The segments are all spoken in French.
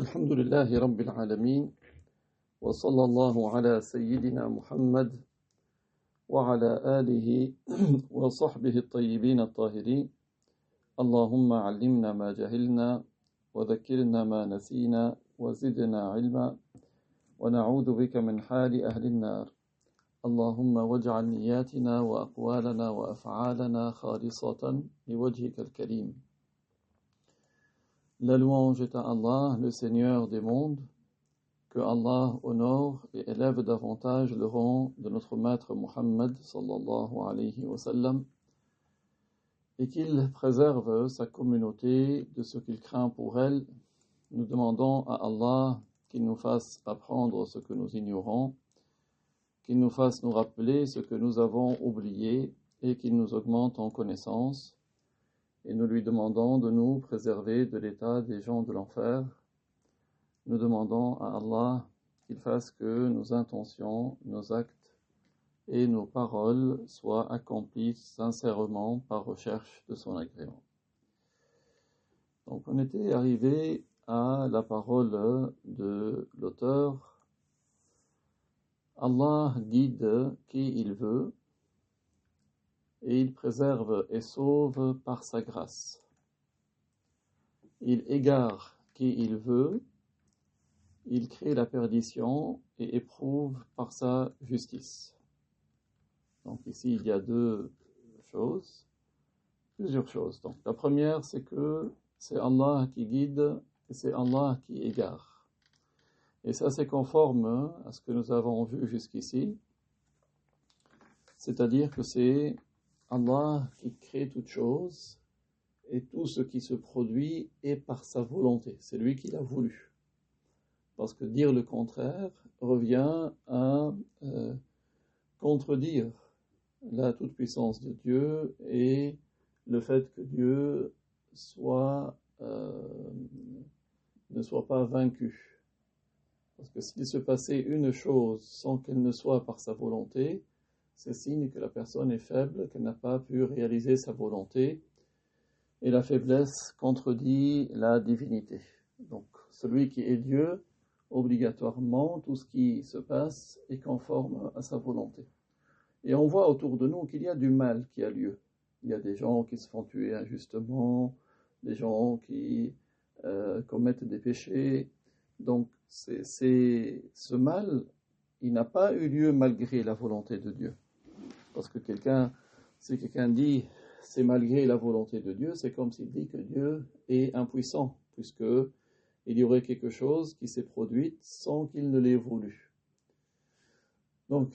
الحمد لله رب العالمين وصلى الله على سيدنا محمد وعلى آله وصحبه الطيبين الطاهرين. اللهم علمنا ما جهلنا وذكرنا ما نسينا وزدنا علما ونعوذ بك من حال أهل النار. اللهم واجعل نياتنا وأقوالنا وأفعالنا خالصة لوجهك الكريم. La louange est à Allah, le Seigneur des mondes, que Allah honore et élève davantage le rang de notre maître Muhammad sallallahu alayhi wa sallam, et qu'il préserve sa communauté de ce qu'il craint pour elle. Nous demandons à Allah qu'il nous fasse apprendre ce que nous ignorons, qu'il nous fasse nous rappeler ce que nous avons oublié et qu'il nous augmente en connaissance. Et nous lui demandons de nous préserver de l'état des gens de l'enfer. Nous demandons à Allah qu'il fasse que nos intentions, nos actes et nos paroles soient accomplis sincèrement par recherche de son agrément. Donc on était arrivé à la parole de l'auteur. Allah guide qui il veut, et il préserve et sauve par sa grâce. Il égare qui il veut, il crée la perdition et éprouve par sa justice. Donc ici, il y a plusieurs choses. Donc la première, c'est que c'est Allah qui guide et c'est Allah qui égare. Et ça, c'est conforme à ce que nous avons vu jusqu'ici. C'est-à-dire que c'est Allah qui crée toutes choses et tout ce qui se produit est par sa volonté. C'est lui qui l'a voulu. Parce que dire le contraire revient à contredire la toute-puissance de Dieu et le fait que Dieu ne soit pas vaincu. Parce que s'il se passait une chose sans qu'elle ne soit par sa volonté, c'est signe que la personne est faible, qu'elle n'a pas pu réaliser sa volonté, et la faiblesse contredit la divinité. Donc, celui qui est Dieu, obligatoirement, tout ce qui se passe est conforme à sa volonté. Et on voit autour de nous qu'il y a du mal qui a lieu. Il y a des gens qui se font tuer injustement, des gens qui commettent des péchés. Donc, ce mal, il n'a pas eu lieu malgré la volonté de Dieu. Parce que si quelqu'un dit c'est malgré la volonté de Dieu, c'est comme s'il dit que Dieu est impuissant, puisqu'il y aurait quelque chose qui s'est produit sans qu'il ne l'ait voulu. Donc,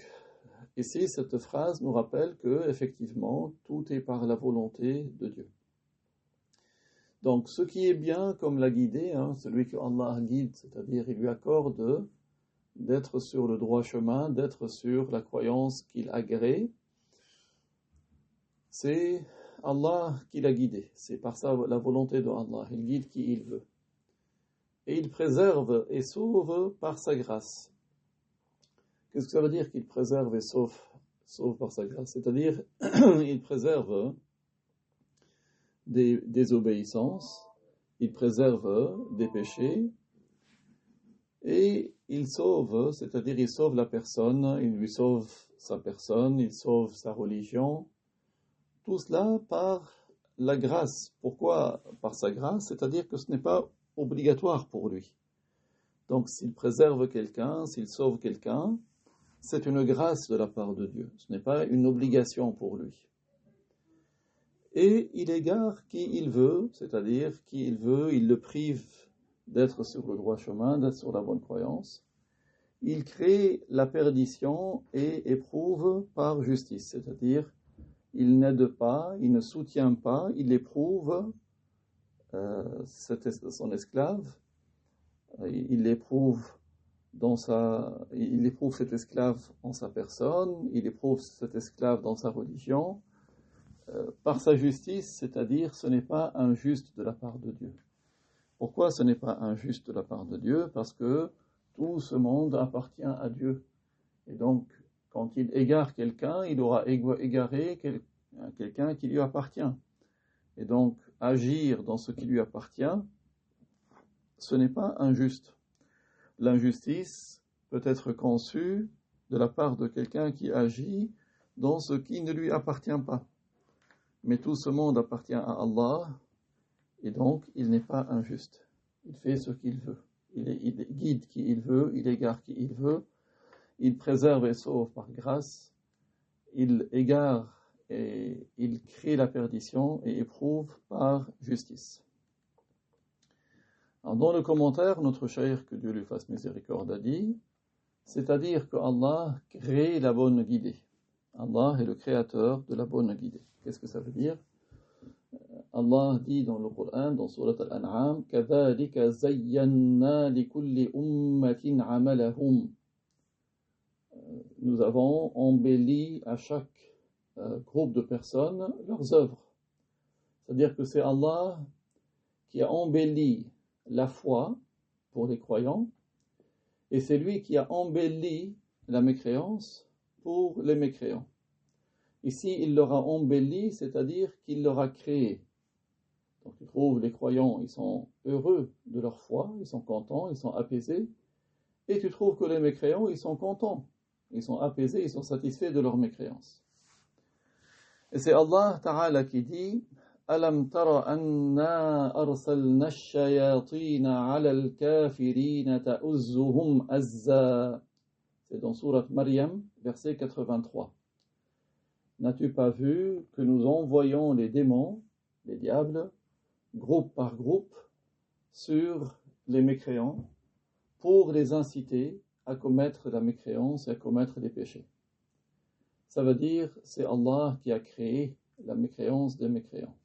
ici, cette phrase nous rappelle que, effectivement, tout est par la volonté de Dieu. Donc, ce qui est bien, comme l'a guidé, celui que Allah guide, c'est-à-dire il lui accorde d'être sur le droit chemin, d'être sur la croyance qu'il agrée, c'est Allah qui l'a guidé. C'est par ça la volonté de Allah. Il guide qui il veut. Et il préserve et sauve par sa grâce. Qu'est-ce que ça veut dire qu'il préserve et sauve par sa grâce? C'est-à-dire, il préserve des désobéissances, il préserve des péchés, et il sauve, c'est-à-dire il sauve la personne, il lui sauve sa personne, il sauve sa religion. Tout cela par la grâce. Pourquoi par sa grâce? C'est-à-dire que ce n'est pas obligatoire pour lui. Donc s'il préserve quelqu'un, s'il sauve quelqu'un, c'est une grâce de la part de Dieu. Ce n'est pas une obligation pour lui. Et il égare qui il veut, c'est-à-dire qui il veut, il le prive d'être sur le droit chemin, d'être sur la bonne croyance. Il crée la perdition et éprouve par justice, c'est-à-dire il n'aide pas, il ne soutient pas, il éprouve son esclave, il éprouve cet esclave en sa personne, il éprouve cet esclave dans sa religion, par sa justice, c'est-à-dire ce n'est pas injuste de la part de Dieu. Pourquoi ce n'est pas injuste de la part de Dieu? Parce que tout ce monde appartient à Dieu. Et donc, quand il égare quelqu'un, il aura égaré quelqu'un qui lui appartient. Et donc, agir dans ce qui lui appartient, ce n'est pas injuste. L'injustice peut être conçue de la part de quelqu'un qui agit dans ce qui ne lui appartient pas. Mais tout ce monde appartient à Allah, et donc il n'est pas injuste. Il fait ce qu'il veut. Il guide qui il veut, il égare qui il veut, il préserve et sauve par grâce, il égare et il crée la perdition et éprouve par justice. Alors, dans le commentaire, notre cheikh, que Dieu lui fasse miséricorde, a dit, c'est-à-dire que Allah crée la bonne guidée. Allah est le créateur de la bonne guidée. Qu'est-ce que ça veut dire? Allah dit dans le Coran, dans Surat Al-An'am, كَذَلِكَ زَيَّنَّا لِكُلِّ أُمَّةٍ عَمَلَهُمْ. Nous avons embelli à chaque groupe de personnes leurs œuvres. C'est-à-dire que c'est Allah qui a embelli la foi pour les croyants, et c'est lui qui a embelli la mécréance pour les mécréants. Ici, il leur a embelli, c'est-à-dire qu'il leur a créé. Donc tu trouves les croyants, ils sont heureux de leur foi, ils sont contents, ils sont apaisés, et tu trouves que les mécréants, ils sont contents, ils sont apaisés, ils sont satisfaits de leur mécréance. Et c'est Allah Ta'ala qui dit أَلَمْ تَرَ أَنَّا أَرْسَلْنَا الشَّيَاطِينَ عَلَى الْكَافِرِينَ تَأُزُّهُمْ أَزًّا. C'est dans Surat Maryam, verset 83. N'as-tu pas vu que nous envoyons les démons, les diables, groupe par groupe, sur les mécréants, pour les inciter à commettre la mécréance et à commettre les péchés. Ça veut dire, c'est Allah qui a créé la mécréance des mécréants.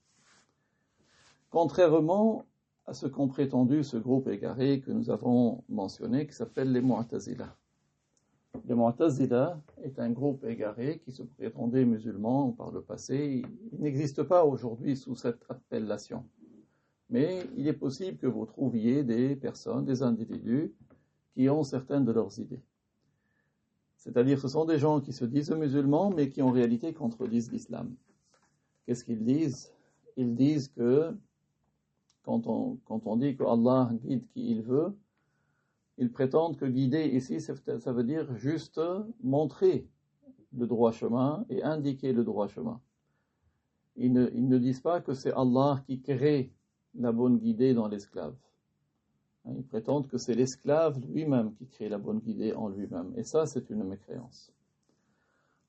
Contrairement à ce qu'ont prétendu ce groupe égaré que nous avons mentionné, qui s'appelle les Mu'tazila. Les Mu'tazila est un groupe égaré qui se prétendait musulman par le passé. Il n'existe pas aujourd'hui sous cette appellation. Mais il est possible que vous trouviez des personnes, des individus, qui ont certaines de leurs idées. C'est-à-dire, ce sont des gens qui se disent musulmans, mais qui en réalité contredisent l'islam. Qu'est-ce qu'ils disent? Ils disent que, quand on dit que Allah guide qui il veut, ils prétendent que guider ici, ça veut dire juste montrer le droit chemin et indiquer le droit chemin. Ils ne disent pas que c'est Allah qui crée la bonne guidée dans l'esclave. Ils prétendent que c'est l'esclave lui-même qui crée la bonne guidée en lui-même. Et ça, c'est une mécréance.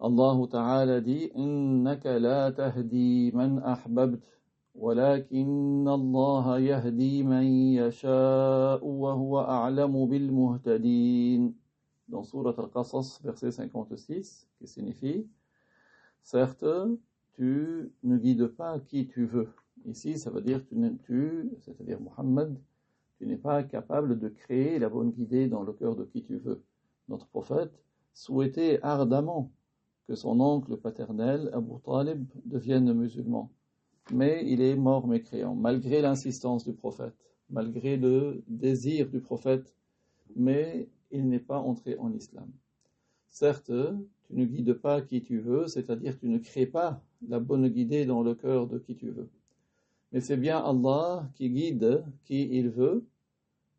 Allah Ta'ala dit Innaka la tahdi man ahbabt, walakin Allah yahdi man yasha'u wa huwa a'lamu bil muhtadin. Dans Surat Al-Qasas, verset 56, qui signifie certes, tu ne guides pas qui tu veux. Ici, ça veut dire c'est-à-dire Muhammad, tu n'es pas capable de créer la bonne guidée dans le cœur de qui tu veux. Notre prophète souhaitait ardemment que son oncle paternel, Abu Talib, devienne musulman. Mais il est mort mécréant, malgré l'insistance du prophète, malgré le désir du prophète, mais il n'est pas entré en islam. Certes, tu ne guides pas qui tu veux, c'est-à-dire tu ne crées pas la bonne guidée dans le cœur de qui tu veux. Mais c'est bien Allah qui guide qui il veut,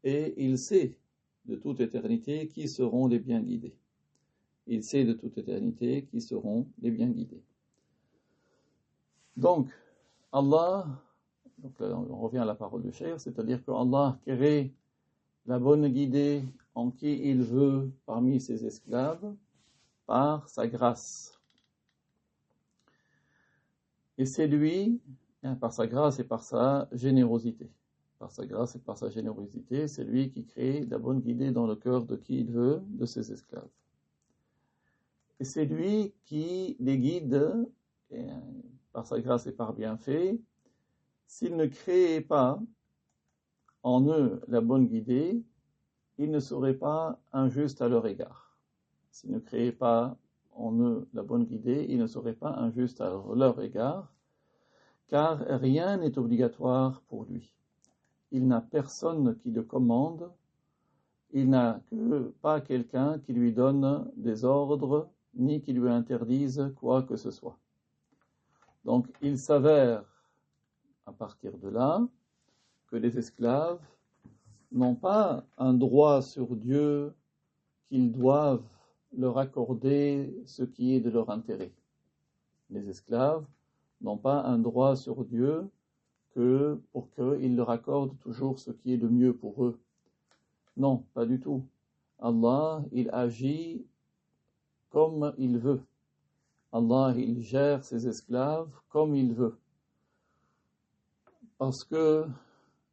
et il sait de toute éternité qui seront les bien guidés. Il sait de toute éternité qui seront les bien guidés. Donc, Allah, donc là, on revient à la parole du cheikh, c'est-à-dire que Allah crée la bonne guidée en qui il veut parmi ses esclaves par sa grâce. Et c'est lui, par sa grâce et par sa générosité. Par sa grâce et par sa générosité, c'est lui qui crée la bonne guidée dans le cœur de qui il veut, de ses esclaves. Et c'est lui qui les guide, par sa grâce et par bienfait. S'il ne créait pas en eux la bonne guidée, il ne serait pas injuste à leur égard. S'il ne créait pas en eux la bonne guidée, il ne serait pas injuste à leur égard, car rien n'est obligatoire pour lui. Il n'a personne qui le commande, il n'a pas quelqu'un qui lui donne des ordres, ni qui lui interdise quoi que ce soit. Donc il s'avère, à partir de là, que les esclaves n'ont pas un droit sur Dieu qu'ils doivent leur accorder ce qui est de leur intérêt. Les esclaves n'ont pas un droit sur Dieu que pour qu'il leur accorde toujours ce qui est le mieux pour eux. Non, pas du tout. Allah, il agit comme il veut. Allah, il gère ses esclaves comme il veut. Parce que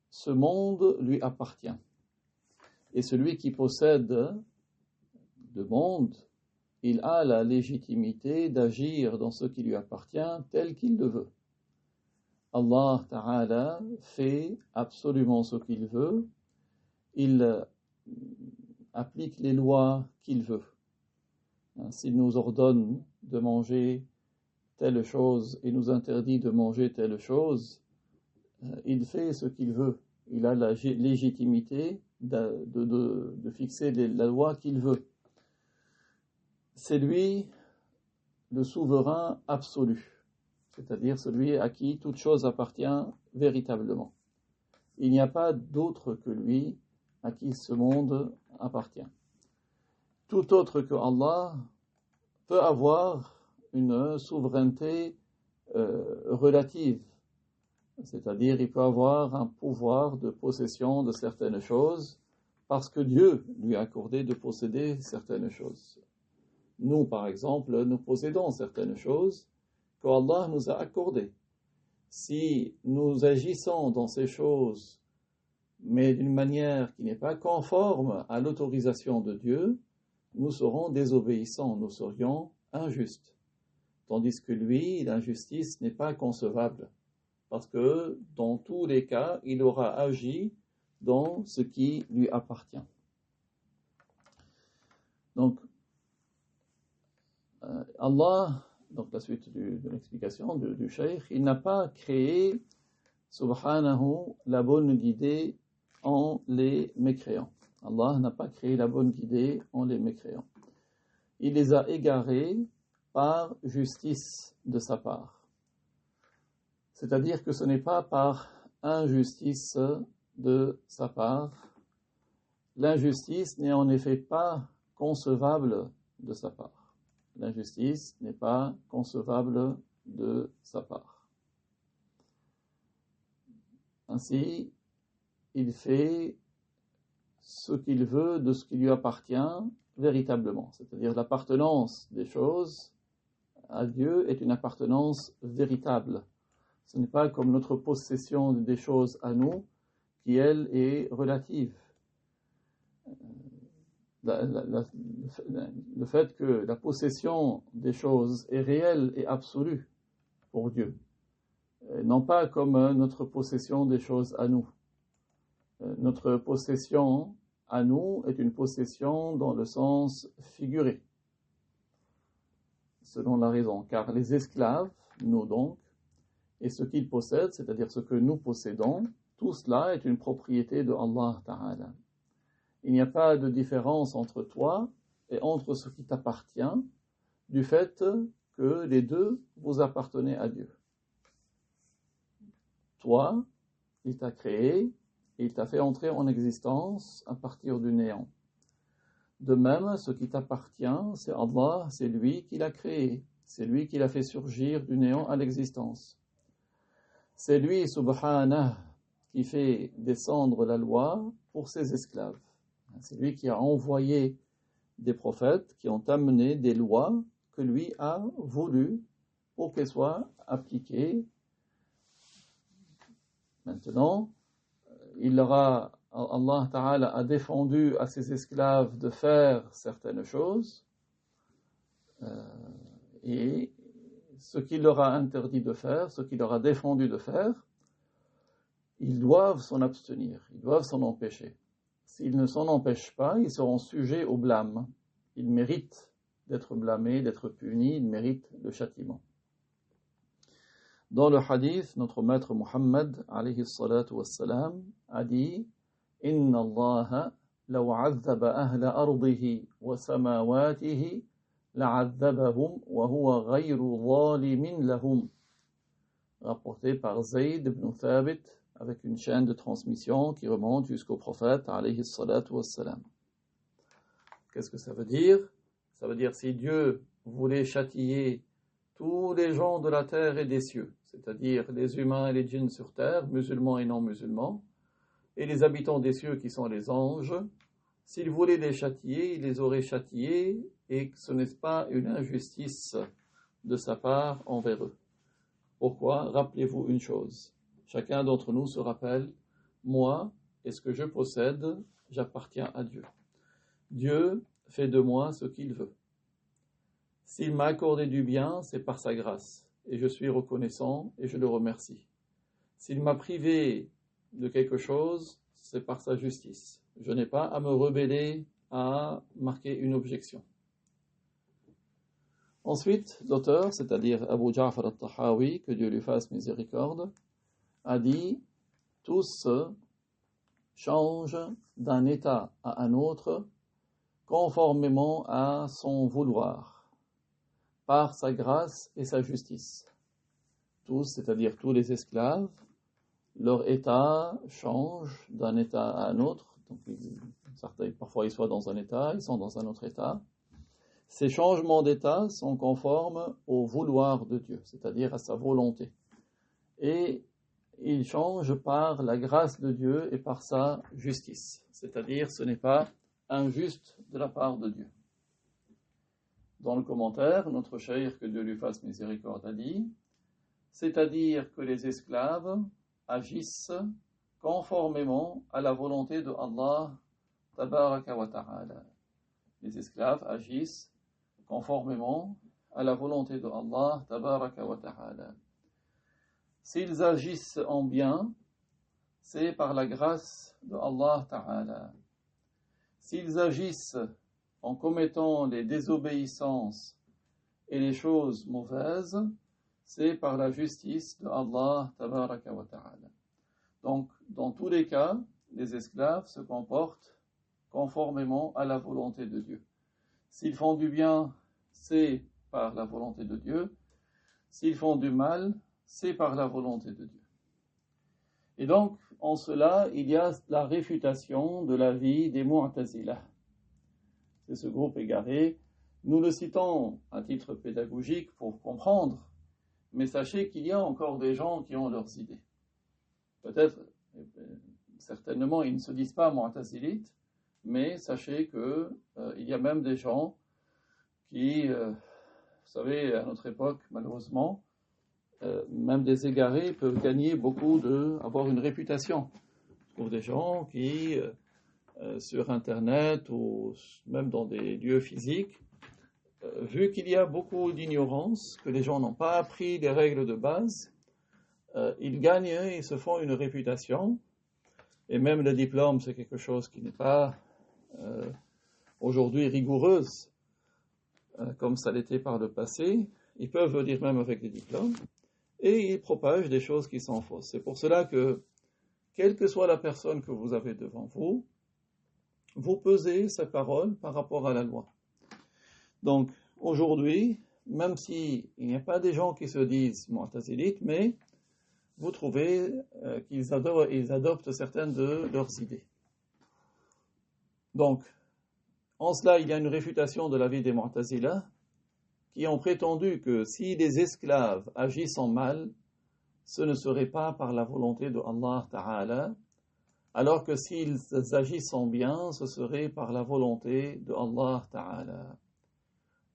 ce monde lui appartient. Et celui qui possède le monde, il a la légitimité d'agir dans ce qui lui appartient tel qu'il le veut. Allah Ta'ala fait absolument ce qu'il veut. Il applique les lois qu'il veut. S'il nous ordonne de manger telle chose et nous interdit de manger telle chose, il fait ce qu'il veut. Il a la légitimité de fixer la loi qu'il veut. C'est lui le souverain absolu, c'est-à-dire celui à qui toute chose appartient véritablement. Il n'y a pas d'autre que lui à qui ce monde appartient. Tout autre que Allah peut avoir une souveraineté relative, c'est-à-dire il peut avoir un pouvoir de possession de certaines choses parce que Dieu lui a accordé de posséder certaines choses. Nous, par exemple, nous possédons certaines choses que Allah nous a accordées. Si nous agissons dans ces choses, mais d'une manière qui n'est pas conforme à l'autorisation de Dieu, nous serons désobéissants, nous serions injustes. Tandis que lui, l'injustice n'est pas concevable. Parce que, dans tous les cas, il aura agi dans ce qui lui appartient. Donc, Allah, donc la suite de l'explication du cheikh, il n'a pas créé, subhanahu, la bonne idée en les mécréants. Allah n'a pas créé la bonne idée en les mécréants. Il les a égarés par justice de sa part. C'est-à-dire que ce n'est pas par injustice de sa part. L'injustice n'est en effet pas concevable de sa part. L'injustice n'est pas concevable de sa part. Ainsi, il fait ce qu'il veut de ce qui lui appartient véritablement. C'est-à-dire l'appartenance des choses à Dieu est une appartenance véritable. Ce n'est pas comme notre possession des choses à nous, qui elle est relative. Le fait que la possession des choses est réelle et absolue pour Dieu, non pas comme notre possession des choses à nous. Notre possession à nous est une possession dans le sens figuré, selon la raison, car les esclaves, nous donc, et ce qu'ils possèdent, c'est-à-dire ce que nous possédons, tout cela est une propriété de Allah Ta'ala. Il n'y a pas de différence entre toi et entre ce qui t'appartient, du fait que les deux vous appartenez à Dieu. Toi, il t'a créé, et il t'a fait entrer en existence à partir du néant. De même, ce qui t'appartient, c'est Allah, c'est lui qui l'a créé, c'est lui qui l'a fait surgir du néant à l'existence. C'est lui, subhanah, qui fait descendre la loi pour ses esclaves. C'est lui qui a envoyé des prophètes qui ont amené des lois que lui a voulu pour qu'elles soient appliquées. Maintenant, Allah Ta'ala a défendu à ses esclaves de faire certaines choses et ce qu'il leur a interdit de faire, ce qu'il leur a défendu de faire, ils doivent s'en abstenir, ils doivent s'en empêcher. S'ils ne s'en empêchent pas, ils seront sujets au blâme. Ils méritent d'être blâmés, d'être punis, ils méritent le châtiment. Dans le hadith, notre maître Muhammad, alayhi salatu wassalam, a dit « Inna Allah, law azzaba ahla ardihi wa samawatihi, la'azzabahum wa huwa ghayru zalimin lahum » rapporté par Zayd ibn Thabit avec une chaîne de transmission qui remonte jusqu'au prophète, alayhi salatu wassalam. Qu'est-ce que ça veut dire? Ça veut dire si Dieu voulait châtier tous les gens de la terre et des cieux, c'est-à-dire les humains et les djinns sur terre, musulmans et non musulmans, et les habitants des cieux qui sont les anges, s'il voulait les châtier, il les aurait châtiés, et ce n'est pas une injustice de sa part envers eux. Pourquoi? Rappelez-vous une chose. Chacun d'entre nous se rappelle, moi et ce que je possède, j'appartiens à Dieu. Dieu fait de moi ce qu'il veut. S'il m'a accordé du bien, c'est par sa grâce, et je suis reconnaissant et je le remercie. S'il m'a privé de quelque chose, c'est par sa justice. Je n'ai pas à me rebeller, à marquer une objection. Ensuite, l'auteur, c'est-à-dire Abu Ja'far al-Tahawi, que Dieu lui fasse miséricorde, a dit « Tous changent d'un état à un autre conformément à son vouloir, par sa grâce et sa justice. » Tous, c'est-à-dire tous les esclaves, leur état change d'un état à un autre. Donc, parfois ils sont dans un état, ils sont dans un autre état. Ces changements d'état sont conformes au vouloir de Dieu, c'est-à-dire à sa volonté. Et ils changent par la grâce de Dieu et par sa justice, c'est-à-dire ce n'est pas injuste de la part de Dieu. Dans le commentaire, notre cheikh, que Dieu lui fasse miséricorde, a dit, c'est-à-dire que les esclaves agissent conformément à la volonté de Allah tabaraka wa ta'ala. Les esclaves agissent conformément à la volonté de Allah tabaraka wa ta'ala. S'ils agissent en bien, c'est par la grâce de Allah ta'ala. S'ils agissent en commettant les désobéissances et les choses mauvaises, c'est par la justice de Allah tabaraka wa ta'ala. Donc, dans tous les cas, les esclaves se comportent conformément à la volonté de Dieu. S'ils font du bien, c'est par la volonté de Dieu. S'ils font du mal, c'est par la volonté de Dieu. Et donc, en cela, il y a la réfutation de l'avis des Mu'tazilah. C'est ce groupe égaré. Nous le citons à titre pédagogique pour comprendre, mais sachez qu'il y a encore des gens qui ont leurs idées. Peut-être, certainement, ils ne se disent pas Mu'tazilites, mais sachez qu'il y a même des gens qui, vous savez, à notre époque, malheureusement, même des égarés peuvent gagner beaucoup avoir une réputation. Je trouve des gens qui, sur Internet ou même dans des lieux physiques, vu qu'il y a beaucoup d'ignorance, que les gens n'ont pas appris les règles de base, ils gagnent, ils se font une réputation, et même le diplôme, c'est quelque chose qui n'est pas aujourd'hui rigoureuse, comme ça l'était par le passé. Ils peuvent venir même avec des diplômes, et ils propagent des choses qui sont fausses. C'est pour cela que, quelle que soit la personne que vous avez devant vous, vous pesez sa parole par rapport à la loi. Donc, aujourd'hui, même s'il n'y a pas des gens qui se disent mu'tazilites, mais vous trouvez qu'ils adoptent certaines de leurs idées. Donc, en cela, il y a une réfutation de l'avis des mu'tazilah qui ont prétendu que si les esclaves agissent en mal, ce ne serait pas par la volonté de Allah Ta'ala, alors que s'ils agissent en bien, ce serait par la volonté de Allah Ta'ala.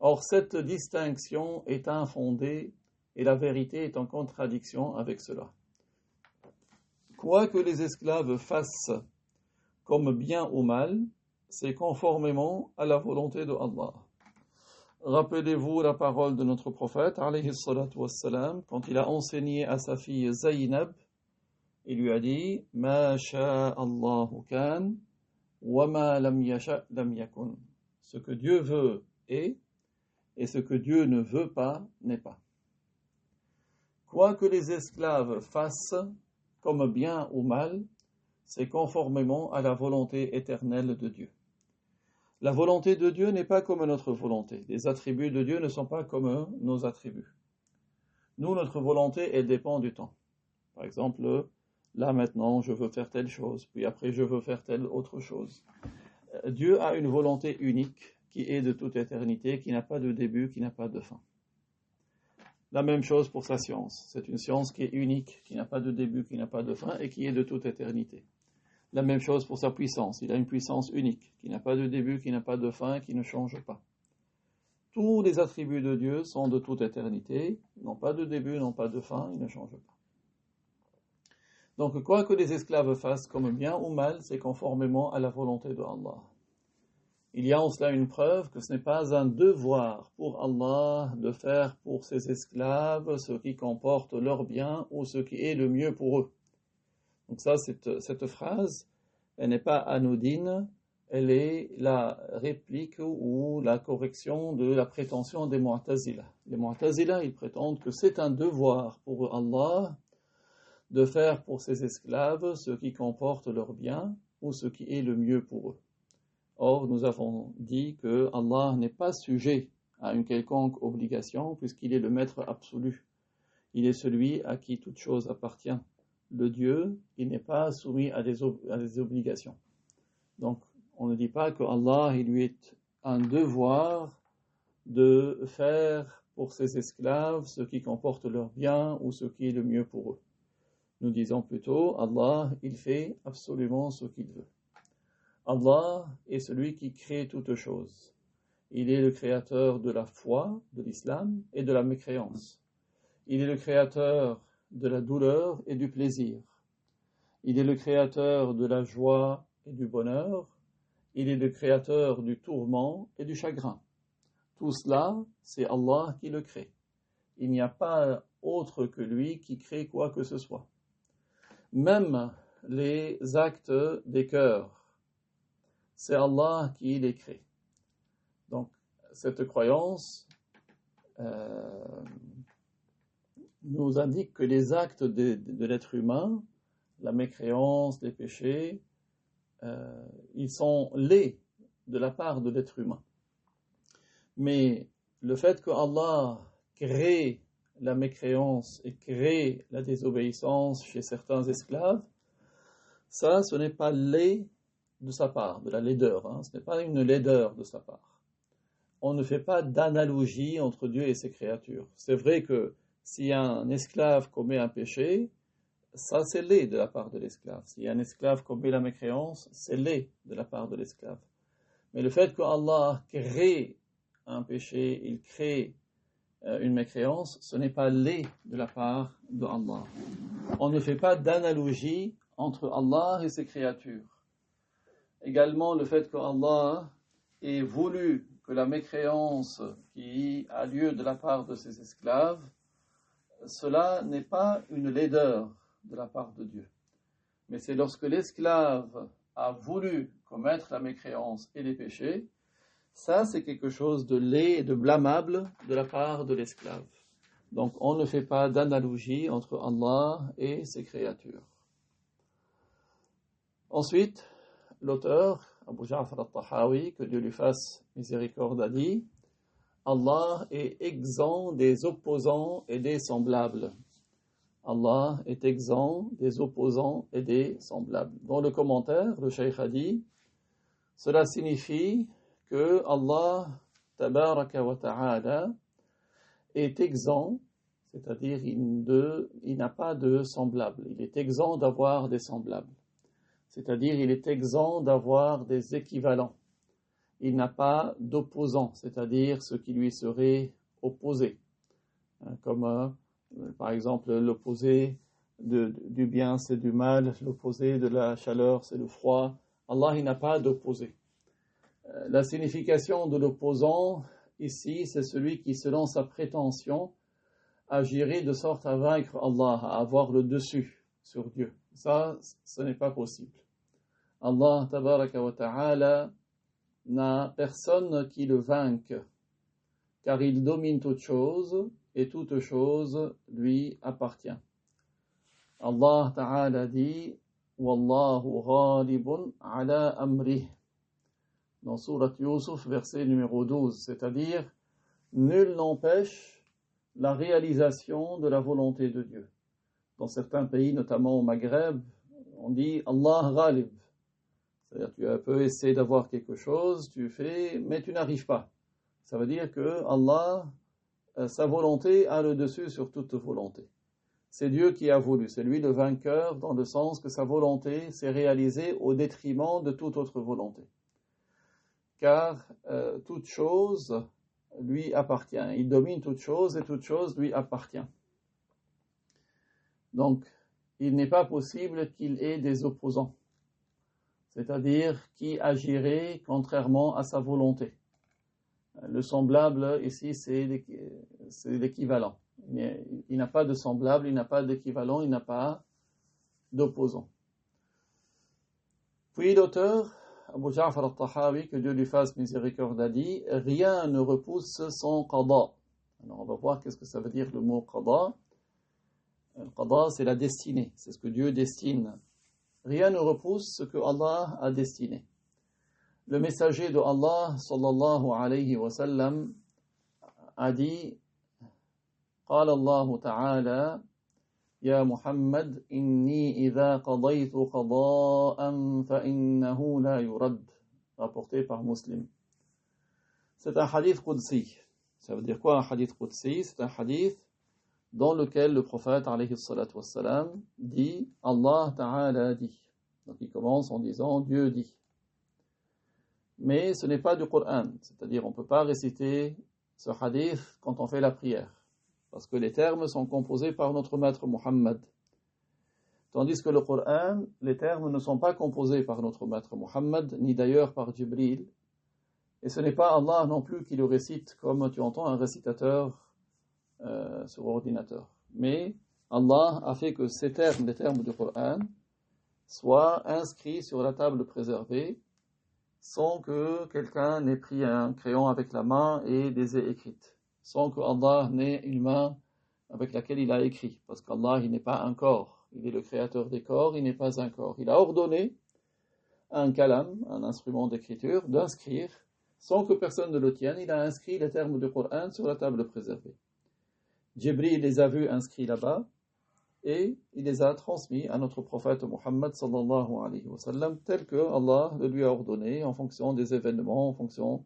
Or, cette distinction est infondée et la vérité est en contradiction avec cela. Quoi que les esclaves fassent comme bien ou mal, c'est conformément à la volonté de Allah. Rappelez-vous la parole de notre prophète, alayhi salatu wassalam, quand il a enseigné à sa fille Zaynab, il lui a dit « Ma sha'Allahu kan, wa ma lam yasha' lam yakun » Ce que Dieu veut est, et ce que Dieu ne veut pas n'est pas. Quoi que les esclaves fassent, comme bien ou mal, c'est conformément à la volonté éternelle de Dieu. La volonté de Dieu n'est pas comme notre volonté. Les attributs de Dieu ne sont pas comme nos attributs. Nous, notre volonté, elle dépend du temps. Par exemple, Là maintenant, je veux faire telle chose, puis après je veux faire telle autre chose. Dieu a une volonté unique qui est de toute éternité, qui n'a pas de début, qui n'a pas de fin. La même chose pour sa science. C'est une science qui est unique, qui n'a pas de début, qui n'a pas de fin et qui est de toute éternité. La même chose pour sa puissance. Il a une puissance unique, qui n'a pas de début, qui n'a pas de fin, qui ne change pas. Tous les attributs de Dieu sont de toute éternité, n'ont pas de début, n'ont pas de fin, ils ne changent pas. Donc, quoi que les esclaves fassent comme bien ou mal, c'est conformément à la volonté de Allah. Il y a en cela une preuve que ce n'est pas un devoir pour Allah de faire pour ses esclaves ce qui comporte leur bien ou ce qui est le mieux pour eux. Donc ça, cette phrase, elle n'est pas anodine, elle est la réplique ou la correction de la prétention des Mu'tazila. Les Mu'tazila, ils prétendent que c'est un devoir pour Allah de faire pour ses esclaves ce qui comporte leur bien ou ce qui est le mieux pour eux. Or, nous avons dit que Allah n'est pas sujet à une quelconque obligation puisqu'il est le maître absolu. Il est celui à qui toute chose appartient. Le Dieu, il n'est pas soumis à des obligations. Donc, on ne dit pas que Allah, il lui est un devoir de faire pour ses esclaves ce qui comporte leur bien ou ce qui est le mieux pour eux. Nous disons plutôt, Allah, il fait absolument ce qu'il veut. Allah est celui qui crée toutes choses. Il est le créateur de la foi, de l'islam et de la mécréance. Il est le créateur de la douleur et du plaisir. Il est le créateur de la joie et du bonheur. Il est le créateur du tourment et du chagrin. Tout cela, c'est Allah qui le crée. Il n'y a pas autre que lui qui crée quoi que ce soit. Même les actes des cœurs, c'est Allah qui les crée. Donc, cette croyance nous indique que les actes de l'être humain, la mécréance, les péchés, ils sont laids de la part de l'être humain. Mais le fait que Allah crée la mécréance et crée la désobéissance chez certains esclaves, ça, ce n'est pas laid de sa part, de la laideur, ce n'est pas une laideur de sa part. On ne fait pas d'analogie entre Dieu et ses créatures. C'est vrai que si un esclave commet un péché, ça c'est laid de la part de l'esclave. Si un esclave commet la mécréance, c'est laid de la part de l'esclave. Mais le fait que Allah crée un péché, il crée une mécréance, ce n'est pas laid de la part de Allah. On ne fait pas d'analogie entre Allah et ses créatures. Également, le fait que Allah ait voulu que la mécréance qui a lieu de la part de ses esclaves, cela n'est pas une laideur de la part de Dieu. Mais c'est lorsque l'esclave a voulu commettre la mécréance et les péchés, ça c'est quelque chose de laid et de blâmable de la part de l'esclave. Donc on ne fait pas d'analogie entre Allah et ses créatures. Ensuite, l'auteur, Abu Ja'far al-Tahawi, que Dieu lui fasse miséricorde, a dit « Allah est exempt des opposants et des semblables. » Allah est exempt des opposants et des semblables. Dans le commentaire, le Cheikh a dit « Cela signifie que Allah, tabaraka wa ta'ala, est exempt, c'est-à-dire il n'a pas de semblable. Il est exempt d'avoir des semblables. C'est-à-dire il est exempt d'avoir des équivalents. Il n'a pas d'opposants, c'est-à-dire ce qui lui serait opposé. Comme par exemple l'opposé du bien c'est du mal, l'opposé de la chaleur c'est le froid. Allah il n'a pas d'opposé. La signification de l'opposant ici c'est celui qui selon sa prétention agirait de sorte à vaincre Allah, à avoir le dessus sur Dieu. Ça, ce n'est pas possible. Allah, tabaraka wa ta'ala, n'a personne qui le vainque, car il domine toute chose, et toute chose lui appartient. Allah ta'ala dit, Wallahu ghalibun ala amrih, dans Surat Yusuf, verset numéro 12, c'est-à-dire, nul n'empêche la réalisation de la volonté de Dieu. dans certains pays, notamment au Maghreb, on dit Allah Ghalib. C'est-à-dire tu as un peu essayé d'avoir quelque chose, tu fais, mais tu n'arrives pas. Ça veut dire que Allah, sa volonté a le dessus sur toute volonté. C'est Dieu qui a voulu, c'est lui le vainqueur dans le sens que sa volonté s'est réalisée au détriment de toute autre volonté. Car toute chose lui appartient. Il domine toute chose et toute chose lui appartient. Donc, il n'est pas possible qu'il ait des opposants, c'est-à-dire qui agirait contrairement à sa volonté. Le semblable, ici, c'est l'équivalent. Il n'a pas de semblable, il n'a pas d'équivalent, il n'a pas d'opposant. Puis l'auteur, Abu Ja'far al-Tahawi, que Dieu lui fasse miséricorde, a dit « Rien ne repousse son qada ». Alors on va voir qu'est-ce que ça veut dire le mot qada. Le qada, c'est la destinée, c'est ce que Dieu destine. Rien ne repousse ce que Allah a destiné. Le messager de Allah, sallallahu alayhi wa sallam, a dit قال الله تعالى يا محمد إني إذا قضيت قضاء فإنه لا يرد, rapporté par Muslim. C'est un hadith qudsi. Ça veut dire quoi un hadith qudsi? C'est un hadith dans lequel le prophète alayhi salatu wassalam dit Allah Ta'ala dit. Donc il commence en disant Dieu dit. Mais ce n'est pas du Coran, c'est-à-dire on ne peut pas réciter ce hadith quand on fait la prière, parce que les termes sont composés par notre maître Muhammad. Tandis que le Coran, les termes ne sont pas composés par notre maître Muhammad, ni d'ailleurs par Jibril. Et ce n'est pas Allah non plus qui le récite comme tu entends un récitateur sur ordinateur. Mais Allah a fait que ces termes, les termes du Coran, soient inscrits sur la table préservée, sans que quelqu'un n'ait pris un crayon avec la main et les ait écrites, sans que Allah n'ait une main avec laquelle il a écrit, parce qu'Allah, il n'est pas un corps, il est le créateur des corps, il n'est pas un corps. Il a ordonné à un kalam, un instrument d'écriture, d'inscrire, sans que personne ne le tienne, il a inscrit les termes du Coran sur la table préservée. Jibril les a vus inscrits là-bas, et il les a transmis à notre prophète Muhammad sallallahu alayhi wa sallam, tel que Allah le lui a ordonné, en fonction des événements, en fonction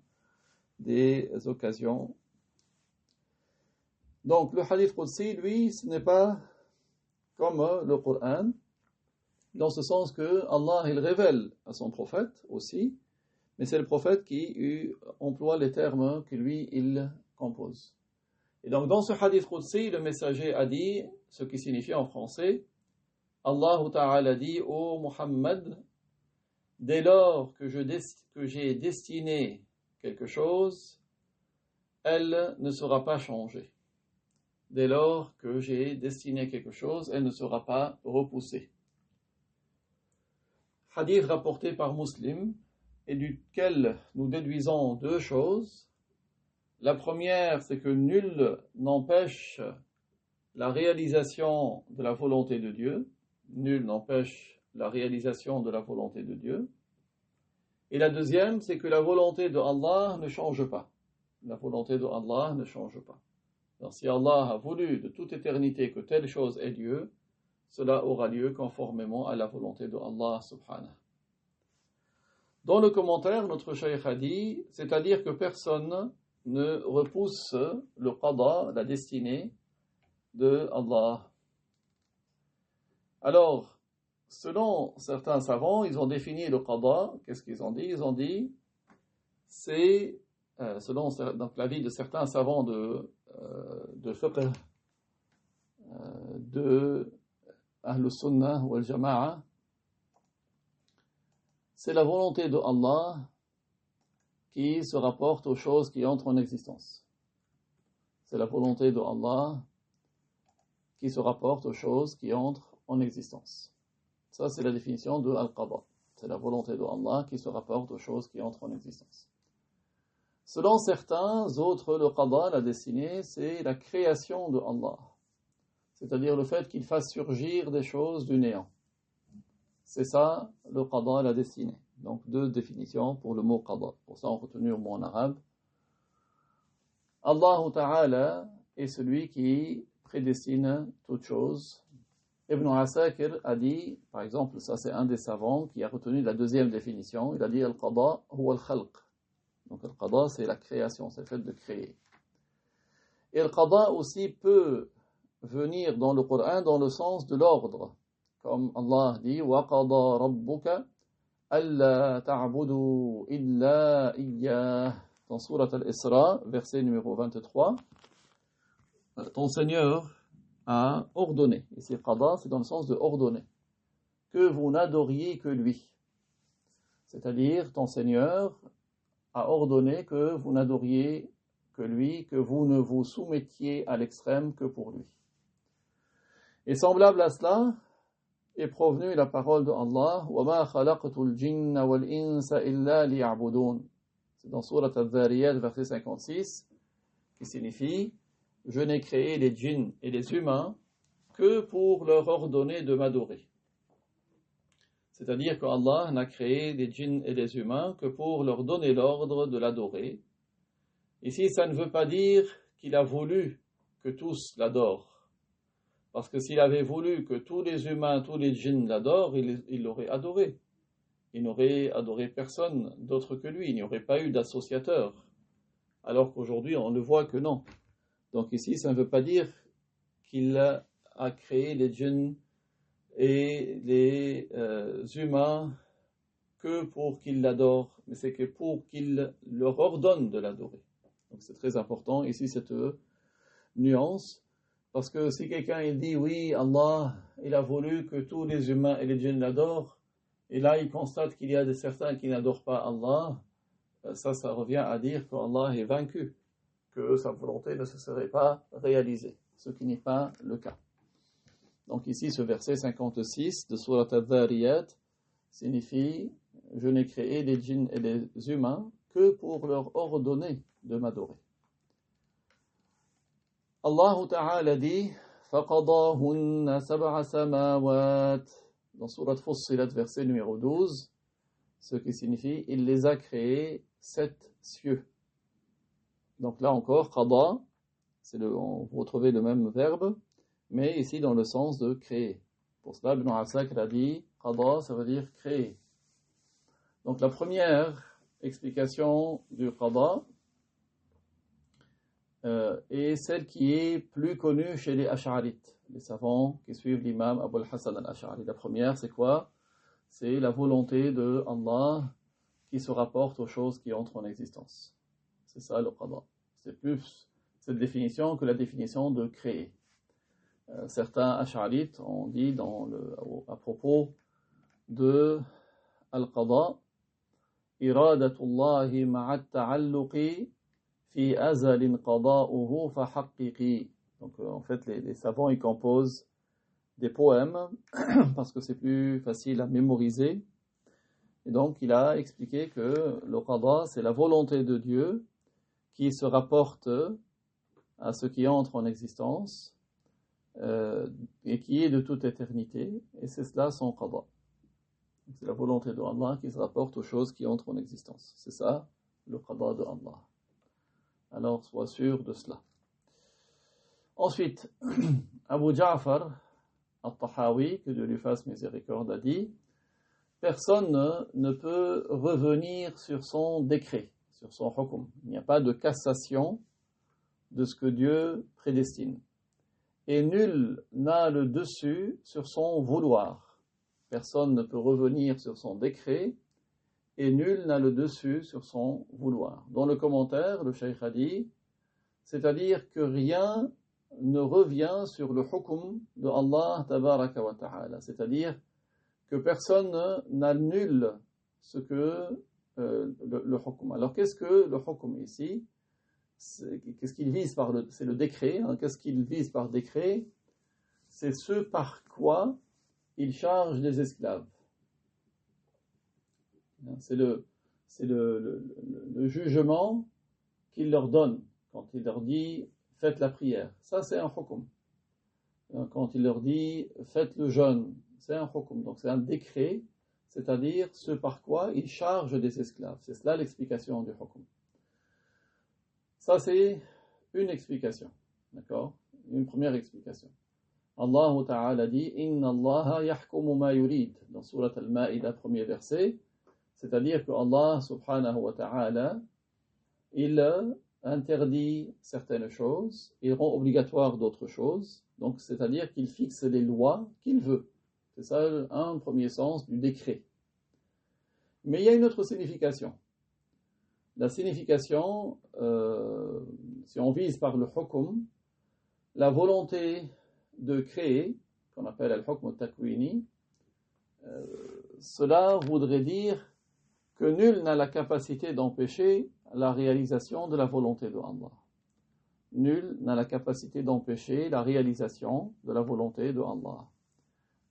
des occasions. Donc le hadith qudsi, lui, ce n'est pas comme le Coran, dans ce sens que Allah, il révèle à son prophète aussi, mais c'est le prophète qui emploie les termes que lui, il compose. Et donc dans ce hadith qudsi, le messager a dit, ce qui signifie en français, Allah Ta'ala dit, ô Muhammad, dès lors que j'ai destiné quelque chose, elle ne sera pas changée. Dès lors que j'ai destiné quelque chose, elle ne sera pas repoussée. Hadith rapporté par Muslim, et duquel nous déduisons deux choses. La première, c'est que nul n'empêche la réalisation de la volonté de Dieu. Nul n'empêche la réalisation de la volonté de Dieu. Et la deuxième, c'est que la volonté de Allah ne change pas. La volonté de Allah ne change pas. Alors, si Allah a voulu de toute éternité que telle chose ait lieu, cela aura lieu conformément à la volonté de Allah subhanahu. Dans le commentaire, notre cheikh a dit, c'est-à-dire que personne ne repousse le qada, la destinée de Allah. Alors, selon certains savants, ils ont défini le qada. Qu'est-ce qu'ils ont dit? Ils ont dit, c'est, selon donc, l'avis de certains savants de fiqh, de Ahl Sunnah wal Jama'a, c'est la volonté de Allah qui se rapporte aux choses qui entrent en existence. C'est la volonté de Allah qui se rapporte aux choses qui entrent en existence. Ça, c'est la définition de Al-Qada. C'est la volonté de Allah qui se rapporte aux choses qui entrent en existence. Selon certains autres, le Qada, la destinée, c'est la création de Allah. C'est-à-dire le fait qu'il fasse surgir des choses du néant. C'est ça, le Qada, la destinée. Donc, deux définitions pour le mot Qada. Pour ça, on retenu le mot en arabe. Allah Ta'ala est celui qui prédestine toute chose. Ibn Asakir a dit, par exemple, ça c'est un des savants qui a retenu la deuxième définition, il a dit al-qada huwa al-khalq. Donc al-qada c'est la création, c'est le fait de créer. Et al-qada aussi peut venir dans le Coran dans le sens de l'ordre. Comme Allah dit wa qada rabbuka alla ta'budu illa iyyah. Dans Surat al-Isra, verset numéro 23, ton Seigneur a ordonné, ici qada c'est dans le sens de ordonner, que vous n'adoriez que lui. C'est-à-dire ton Seigneur a ordonné que vous n'adoriez que lui, que vous ne vous soumettiez à l'extrême que pour lui. Et semblable à cela est provenue la parole de Allah وَمَا خَلَقْتُ الْجِنَّ وَالْإِنسَ إِلَّا لِيَعْبُدُونَ. C'est dans Surat al-Dhariyat, verset 56, qui signifie je n'ai créé les djinns et les humains que pour leur ordonner de m'adorer. C'est-à-dire qu'Allah n'a créé les djinns et les humains que pour leur donner l'ordre de l'adorer. Ici, ça ne veut pas dire qu'il a voulu que tous l'adorent. Parce que s'il avait voulu que tous les humains, tous les djinns l'adorent, il l'aurait adoré. Il n'aurait adoré personne d'autre que lui. Il n'y aurait pas eu d'associateur. Alors qu'aujourd'hui, on le voit que non. Donc ici, ça ne veut pas dire qu'il a créé les djinns et les humains que pour qu'ils l'adorent, mais c'est que pour qu'il leur ordonne de l'adorer. Donc c'est très important ici cette nuance, parce que si quelqu'un il dit oui, Allah, il a voulu que tous les humains et les djinns l'adorent, et là il constate qu'il y a certains qui n'adorent pas Allah, ça revient à dire qu'Allah est vaincu, que sa volonté ne se serait pas réalisée, ce qui n'est pas le cas. Donc ici, ce verset 56 de Surat al-Dhariyat signifie « Je n'ai créé les djinns et les humains que pour leur ordonner de m'adorer ». Allah Ta'ala dit « فَقَضَاهُنَّ سَبْعَ سَمَاوَاتٍ » dans Surat Fussilat, verset numéro 12, ce qui signifie « Il les a créés 7 cieux ». Donc là encore, qada, vous retrouvez le même verbe, mais ici dans le sens de créer. Pour cela, Ibn Asakir a dit, qada, ça veut dire créer. Donc la première explication du qada est celle qui est plus connue chez les Ash'arites, les savants qui suivent l'imam Abu al-Hasan al-Ash'ari. La première, c'est quoi? C'est la volonté de Allah qui se rapporte aux choses qui entrent en existence. C'est ça le qada. C'est plus cette définition que la définition de créer. Certains Ash'arites ont dit à propos de al-qada iradatullahi ma'a ta'alluqi fi azalin qada'uhu fa haqqiqi. Donc en fait les savants ils composent des poèmes parce que c'est plus facile à mémoriser. Et donc il a expliqué que le qada c'est la volonté de Dieu qui se rapporte à ce qui entre en existence et qui est de toute éternité, et c'est cela son qada. C'est la volonté de Allah qui se rapporte aux choses qui entrent en existence. C'est ça le qada de Allah. Alors sois sûr de cela. Ensuite, Abu Ja'far al-Tahawi, que Dieu lui fasse miséricorde, a dit personne ne peut revenir sur son décret, sur son hukm. Il n'y a pas de cassation de ce que Dieu prédestine. Et nul n'a le dessus sur son vouloir. Personne ne peut revenir sur son décret, et nul n'a le dessus sur son vouloir. Dans le commentaire, le Cheikh a dit, c'est-à-dire que rien ne revient sur le hukm de Allah tabaraka wa ta'ala. C'est-à-dire que personne n'annule ce que le hukm. Alors qu'est-ce que le hukm ici? Qu'est-ce qu'il vise par c'est le décret, hein. Qu'est-ce qu'il vise par décret? C'est ce par quoi il charge les esclaves. C'est le jugement qu'il leur donne quand il leur dit faites la prière. Ça c'est un hukm. Quand il leur dit faites le jeûne, c'est un hukm. Donc c'est un décret, c'est-à-dire ce par quoi il charge les esclaves. C'est cela l'explication du hukm. Ça, c'est une explication, d'accord? Une première explication. Allah Ta'ala dit Inna Allah yahkumu ma yurid dans Surat Al-Ma'ida, premier verset, c'est-à-dire que Allah Subhanahu wa Ta'ala, il interdit certaines choses, il rend obligatoire d'autres choses, donc c'est-à-dire qu'il fixe les lois qu'il veut. C'est ça un premier sens du décret. Mais il y a une autre signification. La signification, si on vise par le hukm, la volonté de créer, qu'on appelle al-hukm al-takwini, cela voudrait dire que nul n'a la capacité d'empêcher la réalisation de la volonté de Allah. Nul n'a la capacité d'empêcher la réalisation de la volonté de Allah.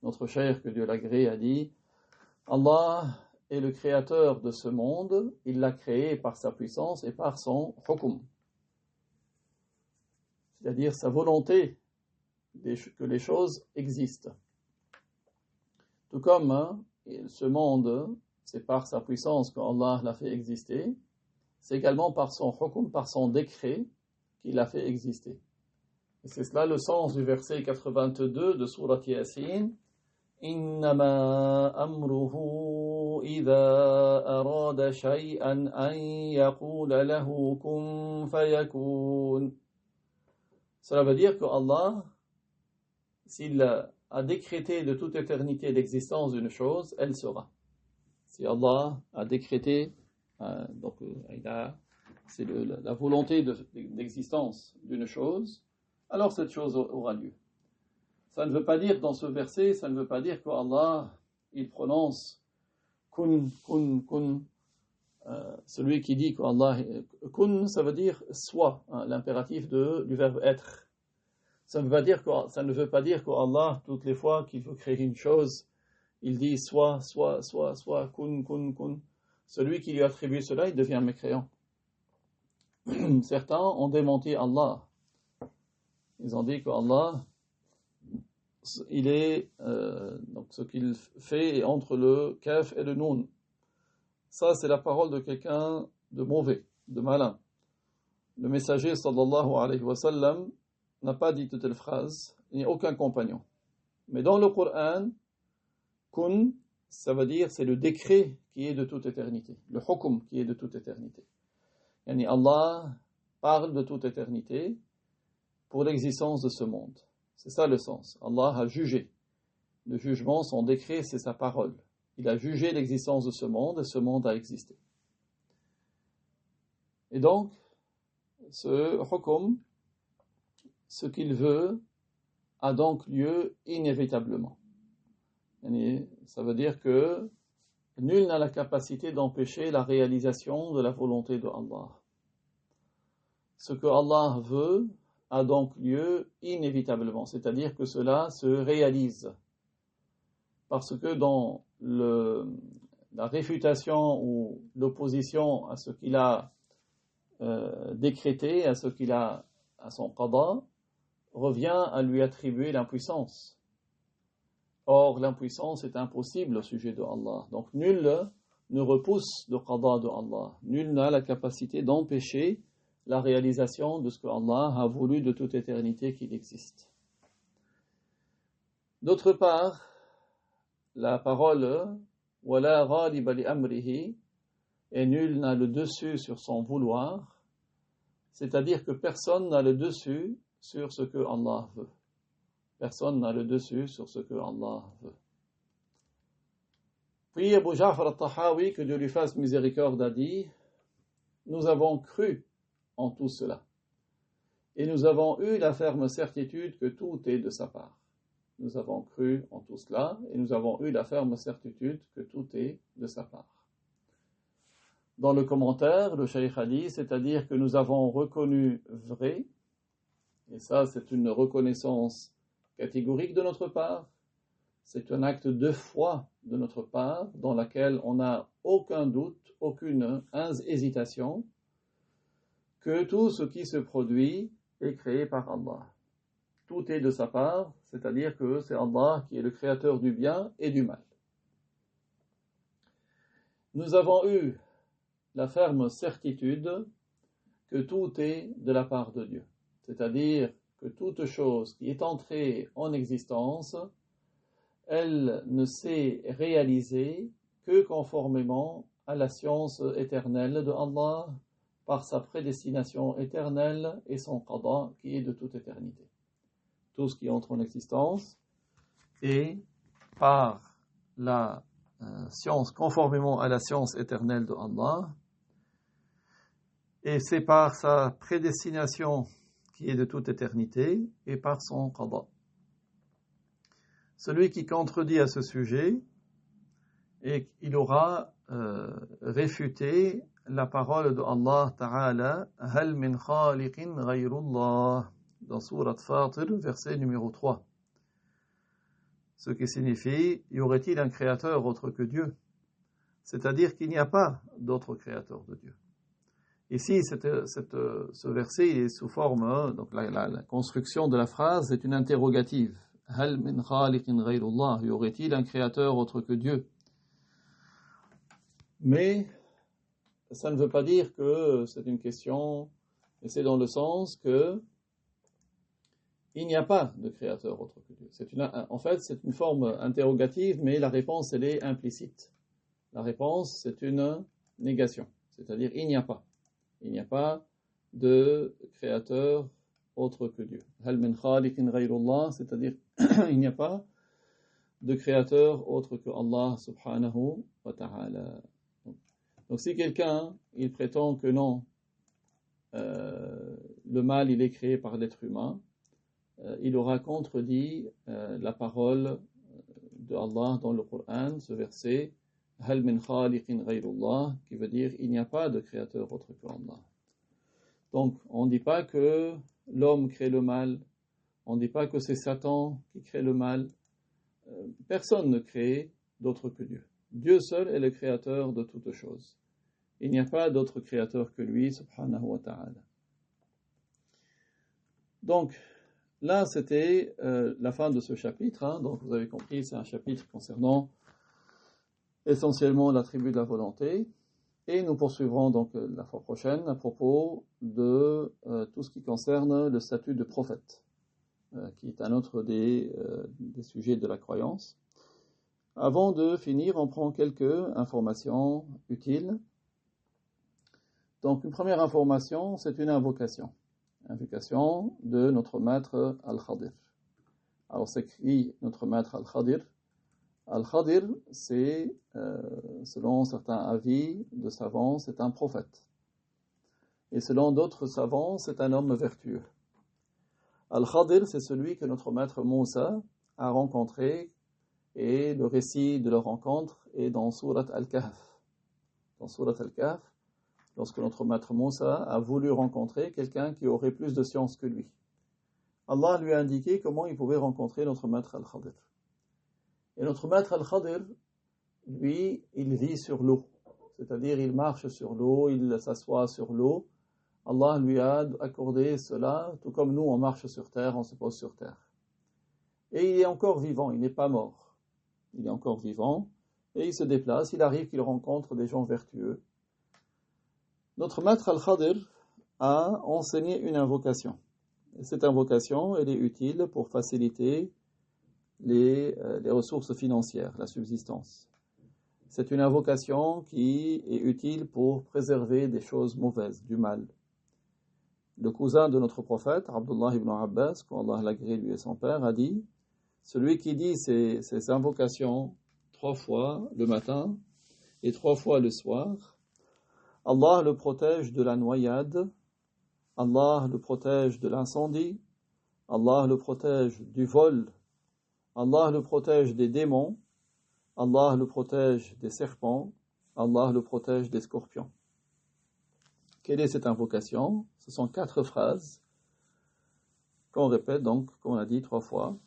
Notre cheikh, que Dieu l'agrée, a dit Allah est le créateur de ce monde, il l'a créé par sa puissance et par son hukm, c'est-à-dire sa volonté que les choses existent. Tout comme ce monde, c'est par sa puissance qu'Allah l'a fait exister, c'est également par son hukm, par son décret qu'il l'a fait exister. Et c'est cela le sens du verset 82 de Surat Yasin. Innama amruhu idha arada shay'an an yaqula lahu kun fayakun. Cela veut dire que Allah, s'il a décrété de toute éternité l'existence d'une chose, elle sera. Si Allah a décrété, c'est la volonté d'existence d'une chose, alors cette chose aura lieu. Ça ne veut pas dire, dans ce verset, ça ne veut pas dire qu'Allah, il prononce kun, kun, kun. Celui qui dit qu'Allah, kun, ça veut dire soit, l'impératif du verbe être. Ça ne veut pas dire qu'Allah, toutes les fois qu'il veut créer une chose, il dit soit, kun, kun, kun. Celui qui lui attribue cela, il devient mécréant. Certains ont démenti Allah. Ils ont dit qu'Allah, il est, donc ce qu'il fait est entre le kaf et le noun. Ça, c'est la parole de quelqu'un de mauvais, de malin. Le messager, sallallahu alayhi wa sallam, n'a pas dit de telle phrase, il n'y a aucun compagnon. Mais dans le Coran, kun, ça veut dire, c'est le décret qui est de toute éternité, le hukm qui est de toute éternité. Yani Allah parle de toute éternité pour l'existence de ce monde. C'est ça le sens. Allah a jugé. Le jugement, son décret, c'est sa parole. Il a jugé l'existence de ce monde et ce monde a existé. Et donc, ce hukm, ce qu'il veut, a donc lieu inévitablement. Et ça veut dire que nul n'a la capacité d'empêcher la réalisation de la volonté de Allah. Ce que Allah veut a donc lieu inévitablement, c'est-à-dire que cela se réalise. Parce que dans la réfutation ou l'opposition à ce qu'il a décrété, à ce qu'il a, à son qada, revient à lui attribuer l'impuissance. Or, l'impuissance est impossible au sujet de Allah. Donc, nul ne repousse le qada de Allah. Nul n'a la capacité d'empêcher la réalisation de ce que Allah a voulu de toute éternité qu'il existe. D'autre part, la parole « Wala ghaliba li amrihi » et nul n'a le dessus sur son vouloir, c'est-à-dire que personne n'a le dessus sur ce que Allah veut. Personne n'a le dessus sur ce que Allah veut. Puis Abu Ja'far al-Tahawi, que Dieu lui fasse miséricorde, a dit « Nous avons cru en tout cela, et nous avons eu la ferme certitude que tout est de sa part. » Nous avons cru en tout cela, et nous avons eu la ferme certitude que tout est de sa part. Dans le commentaire, le Cheikh a dit, c'est-à-dire que nous avons reconnu vrai, et ça c'est une reconnaissance catégorique de notre part, c'est un acte de foi de notre part, dans laquelle on n'a aucun doute, aucune hésitation, que tout ce qui se produit est créé par Allah. Tout est de sa part, c'est-à-dire que c'est Allah qui est le créateur du bien et du mal. Nous avons eu la ferme certitude que tout est de la part de Dieu. C'est-à-dire que toute chose qui est entrée en existence, elle ne s'est réalisée que conformément à la science éternelle de Allah, par sa prédestination éternelle et son qada qui est de toute éternité. Tout ce qui entre en existence est par la science, conformément à la science éternelle de Allah, et c'est par sa prédestination qui est de toute éternité et par son qada. Celui qui contredit à ce sujet, et il aura réfuté la parole de Allah Ta'ala, Hal min khaliqin ghayrullah, dans Surat Fatir, verset numéro 3. Ce qui signifie, y aurait-il un créateur autre que Dieu? C'est-à-dire qu'il n'y a pas d'autre créateur de Dieu. Ici, ce verset est sous forme, donc la construction de la phrase est une interrogative. Hal min khaliqin ghayrullah, y aurait-il un créateur autre que Dieu? Mais ça ne veut pas dire que c'est une question, et c'est dans le sens que il n'y a pas de créateur autre que Dieu. En fait, c'est une forme interrogative, mais la réponse, elle est implicite. La réponse, c'est une négation, c'est-à-dire il n'y a pas. Il n'y a pas de créateur autre que Dieu. Hal min khaliqin ghayrullah, c'est-à-dire il n'y a pas de créateur autre que Allah subhanahu wa ta'ala. Donc si quelqu'un, il prétend que non, le mal, il est créé par l'être humain, il aura contredit la parole de Allah dans le Coran, ce verset, Hal min khaliqin ghayrullah, qui veut dire il n'y a pas de créateur autre que Allah. Donc on ne dit pas que l'homme crée le mal, on ne dit pas que c'est Satan qui crée le mal, personne ne crée d'autre que Dieu. Dieu seul est le créateur de toutes choses. Il n'y a pas d'autre créateur que lui, subhanahu wa ta'ala. Donc, là, c'était la fin de ce chapitre. Donc, vous avez compris, c'est un chapitre concernant essentiellement l'attribut de la volonté. Et nous poursuivrons donc la fois prochaine à propos de tout ce qui concerne le statut de prophète, qui est un autre des sujets de la croyance. Avant de finir, on prend quelques informations utiles. Donc, une première information, c'est une invocation. Invocation de notre maître Al-Khadir. Alors, c'est qui notre maître Al-Khadir? Al-Khadir, c'est, selon certains avis de savants, c'est un prophète. Et selon d'autres savants, c'est un homme vertueux. Al-Khadir, c'est celui que notre maître Moussa a rencontré, et le récit de leur rencontre est dans Surat Al-Kahf. Dans Surat Al-Kahf, lorsque notre maître Moussa a voulu rencontrer quelqu'un qui aurait plus de science que lui. Allah lui a indiqué comment il pouvait rencontrer notre maître Al-Khadir. Et notre maître Al-Khadir, lui, il vit sur l'eau. C'est-à-dire, il marche sur l'eau, il s'assoit sur l'eau. Allah lui a accordé cela, tout comme nous, on marche sur terre, on se pose sur terre. Et il est encore vivant, il n'est pas mort. Il est encore vivant, et il se déplace, il arrive qu'il rencontre des gens vertueux. Notre maître Al-Khadir a enseigné une invocation. Et cette invocation, elle est utile pour faciliter les ressources financières, la subsistance. C'est une invocation qui est utile pour préserver des choses mauvaises, du mal. Le cousin de notre prophète, Abdullah ibn Abbas, qu'Allah l'agrée lui et son père, a dit, celui qui dit ces invocations 3 fois le matin et 3 fois le soir, Allah le protège de la noyade, Allah le protège de l'incendie, Allah le protège du vol, Allah le protège des démons, Allah le protège des serpents, Allah le protège des scorpions. Quelle est cette invocation? Ce sont 4 phrases qu'on répète donc, qu'on a dit 3 fois.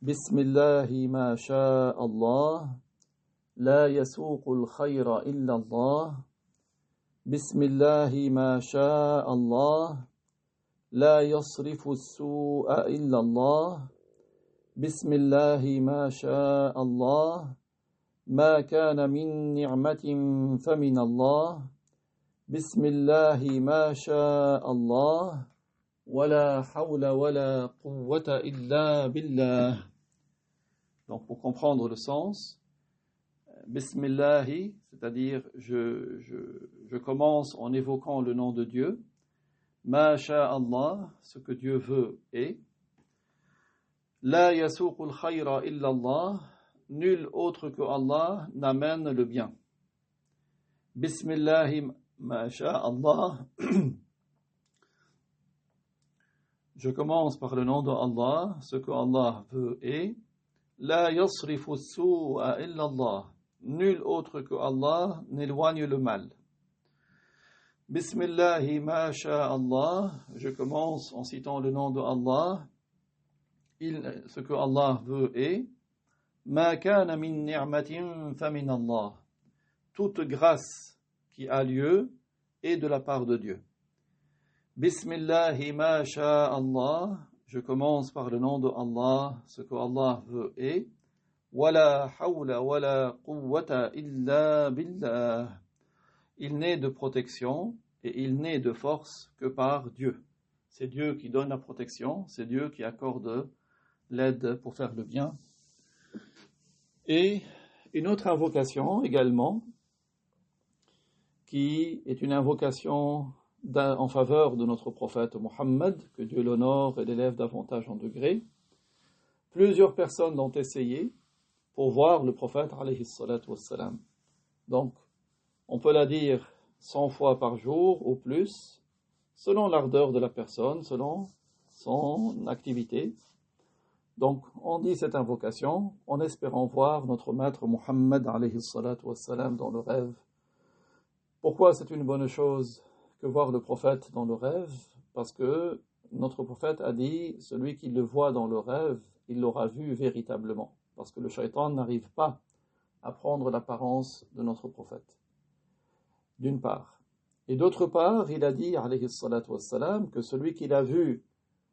Bismillahi ma sha Allah, la yasuqul khayra illa Allah. Bismillahi ma sha Allah, la yasrifu as-su'a illa Allah. Bismillahi ma sha Allah, ma kana min ni'matin famin Allah. Bismillahi ma sha Allah, ولا حول ولا قوة إلا بالله. Donc pour comprendre le sens, Bismillahi, c'est-à-dire je commence en évoquant le nom de Dieu, Ma Allah, ce que Dieu veut est, La yasuqul khayra illa Allah, nul autre que Allah n'amène le bien. Bismillahi ma Allah, je commence par le nom de Allah, ce que Allah veut est, La yasrifu su'a illa Allah, nul autre que Allah n'éloigne le mal. Bismillahi ma Allah, je commence en citant le nom de Allah, ce que Allah veut est, Ma kana min ni'matin fa min Allah, toute grâce qui a lieu est de la part de Dieu. Bismillahi ma Allah, je commence par le nom de Allah, ce que Allah veut est, Wala hawla wala quwwata illa billah. Il n'est de protection et il n'est de force que par Dieu. C'est Dieu qui donne la protection, c'est Dieu qui accorde l'aide pour faire le bien. Et une autre invocation également, qui est une invocation en faveur de notre prophète Mohammed, que Dieu l'honore et l'élève davantage en degrés. Plusieurs personnes l'ont essayé pour voir le prophète alayhi salatu wassalam. Donc, on peut la dire 100 fois par jour ou plus, selon l'ardeur de la personne, selon son activité. Donc, on dit cette invocation en espérant voir notre maître Mohammed alayhi salatu wassalam dans le rêve. Pourquoi c'est une bonne chose que voir le prophète dans le rêve? Parce que notre prophète a dit, celui qui le voit dans le rêve, il l'aura vu véritablement. Parce que le shaitan n'arrive pas à prendre l'apparence de notre prophète. D'une part. Et d'autre part, il a dit, alayhi salatu wassalam, que celui qui l'a vu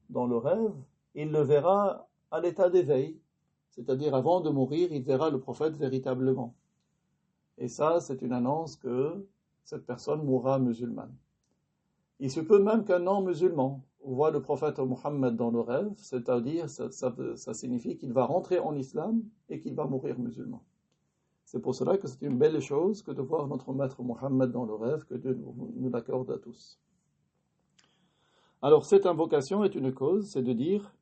dans le rêve, il le verra à l'état d'éveil. C'est-à-dire, avant de mourir, il verra le prophète véritablement. Et ça, c'est une annonce que cette personne mourra musulmane. Il se peut même qu'un non-musulman voit le prophète Mohammed dans le rêve, c'est-à-dire, ça signifie qu'il va rentrer en islam et qu'il va mourir musulman. C'est pour cela que c'est une belle chose que de voir notre maître Mohammed dans le rêve, que Dieu nous l'accorde à tous. Alors, cette invocation est une cause, c'est de dire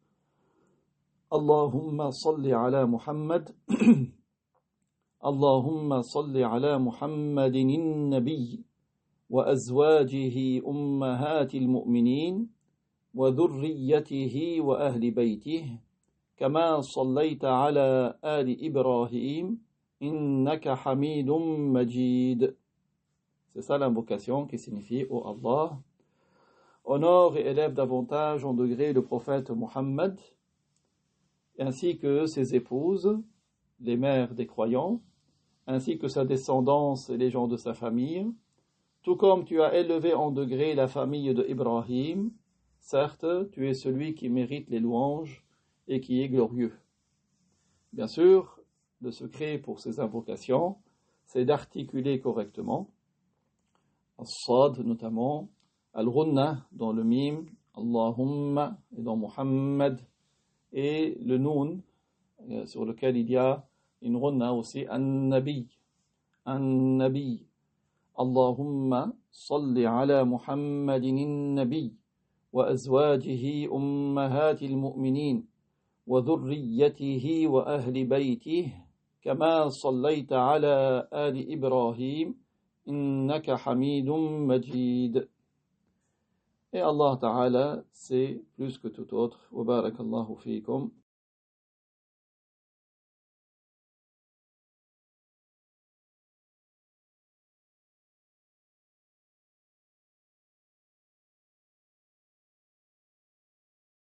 Allahumma salli ala Muhammad, Allahumma salli ala Muhammadin nabi, wa azwajihi ummahatil mu'minin, وذريته وأهل بيته كما صليت على آل إبراهيم إنك حميد مجيد. C'est ça l'invocation qui signifie ô Allah, honore et élève davantage en degré le prophète Mohammed, ainsi que ses épouses, les mères des croyants, ainsi que sa descendance et les gens de sa famille, tout comme tu as élevé en degré la famille de Ibrahim. Certes, tu es celui qui mérite les louanges et qui est glorieux. Bien sûr, le secret pour ces invocations, c'est d'articuler correctement. As-sad notamment, al-ghunna dans le mim, Allahumma et dans Muhammad, et le noun sur lequel il y a une ghunna aussi, an-nabi, an-nabi. Allahumma salli ala Muhammadin nabi. وأزواجه أمهات المؤمنين وذريته وأهل بيته كما صليت على آل إبراهيم إنك حميد مجيد. Et Allah Ta'ala, c'est plus que tout autre. Wa barakallahu fikum.